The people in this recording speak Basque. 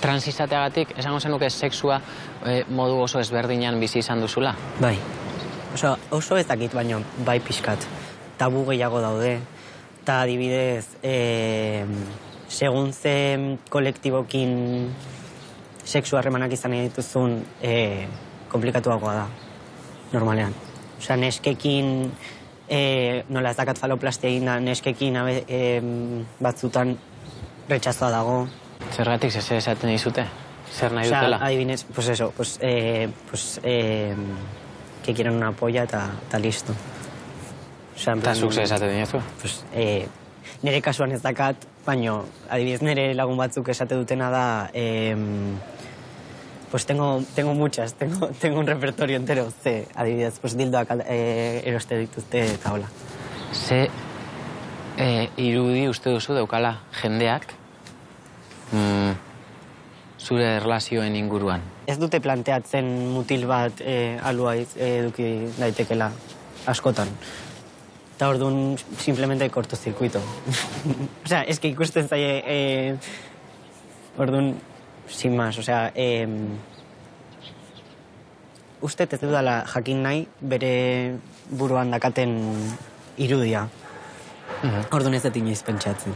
Trans izateagatik, esango zenuke sexua modu oso ezberdinan bizi izan duzula? Bai. Oso ez dakit, baina bai pixkat. Tabu gehiago daude. Eta adibidez, segun ze kolektibokin sexu harremanak izan dituzun, komplikatuagoa da, normalean. Neskekin, nola ez dakat faloplastia egin da, neskekin batzutan retxazoa dago. Zergatik, zer esaten dizute? Zer nahi dutela? Adibinez, pues eso, que quieren una polla eta listo. Eta zuk zer esaten dinozu? Nire kasuan ez dakat, baina adibidez nire lagun batzuk esate dutena da, pues tengo muchas, tengo un repertorio entero, adibidez, pues dildoak eroste dituzte eta hola. Ze irudi uste duzu daukala jendeak zure erlazioen inguruan? Ez dute planteatzen mutil bat alua eduki daitekela askotan. Eta orduan simplemente kortozirkuito. Es que ikusten zaie orduan sin más, uste ez dudala jakin nahi bere buruan dakaten irudia. Orduan ez dut inoiz pentsatzen.